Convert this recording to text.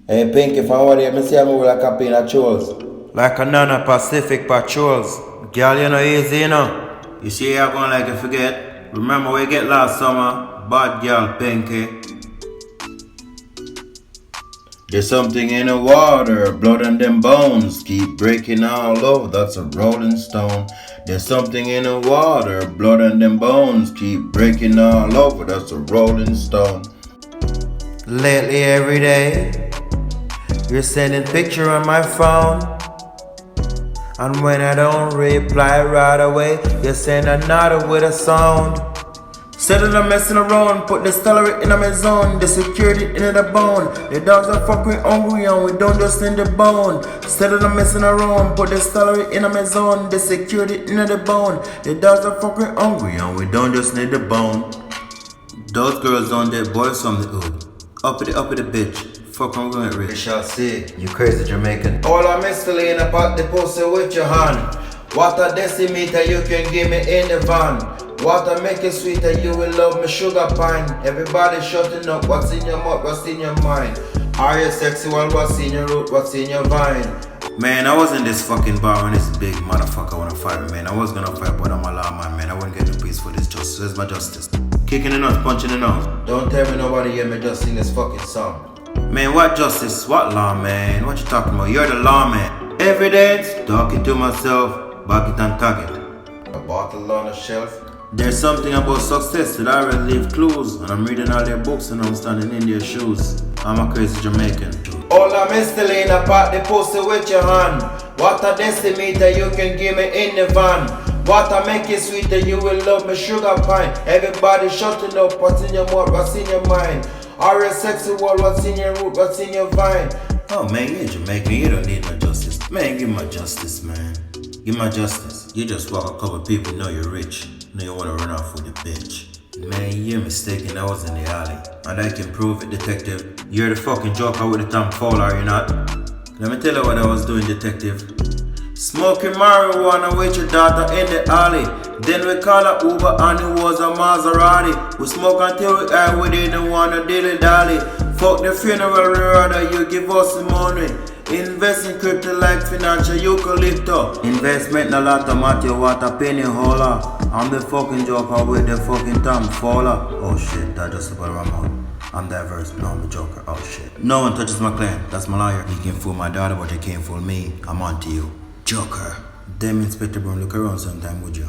Hey Pinky, from what you see, I'm with a copy in a chores. Like a Nana Pacific Patrols. Girl, you know easy, you know. You see, you're going like you forget. Remember we get last summer? Bad girl, Pinky. There's something in the water, blood and them bones keep breaking all over, that's a rolling stone. There's something in the water, blood and them bones keep breaking all over, that's a rolling stone. Lately, every day, you're sending picture on my phone. And when I don't reply right away, you send another with a sound. Instead of them messing around, put the celery in my zone, the security in the bone. The dogs are fucking hungry and we don't just need the bone. Instead of them messing around, put the celery in my zone, the security in the bone. The dogs are fucking hungry and we don't just need the bone. Those girls on their boys from the hood. Up with the bitch. Fuck, I'm going rich. We shall see. You crazy Jamaican. All I miss to in a pot the pussy with your hand. What a decimeter you can give me in the van. What a make it sweeter, you will love me sugar pine. Everybody shutting up, what's in your mouth, what's in your mind? Are you sexual, what's in your root, what's in your vine? Man, I was in this fucking bar when this big motherfucker wanna fight me, man. I was gonna fight, but I'm a lawman, man. I wouldn't get no peace for this justice. Where's my justice? Kicking the nuts, punching the nose. Don't tell me nobody hear me just sing this fucking song. Man, what justice? What law, man? What you talking about? You're the lawman. Evidence? Talking to myself, back it and tag it. A bottle on a shelf. There's something about success that I already leave clues. And I'm reading all their books and I'm standing in their shoes. I'm a crazy Jamaican. All I miss to in a pot the pussy with your hand. What a decimeter you can give me in the van. What a make it sweeter, you will love me sugar pine. Everybody shutting up, what's in your mouth, what's in your mind? Are you sexual, what's in your root, what's in your vine? Oh man, you're Jamaican, you don't need no justice. Man, give my justice, man. Give my justice. You just walk a couple people, know you're rich. Know you wanna run off with your bitch. Man, you're mistaken, I was in the alley. And I can prove it, detective. You're the fucking joker with the Tom Fowler, are you not? Let me tell you what I was doing, detective. Smoking marijuana with your daughter in the alley. Then we call a Uber and it was a Maserati. We smoke until we high, we didn't wanna dilly dally. Fuck the funeral, rather you give us the money. Invest in crypto like financial eucalypto. Investment no lot of matter what a penny holler. I'm the fucking joker with the fucking Tom Fowler. Oh shit, that just about ran out. I'm diverse, no I'm the joker, oh shit. No one touches my client, that's my lawyer. You can fool my daughter but you can't fool me. I'm on to you. Joker. Damn Inspector Brown, look around sometime, would you?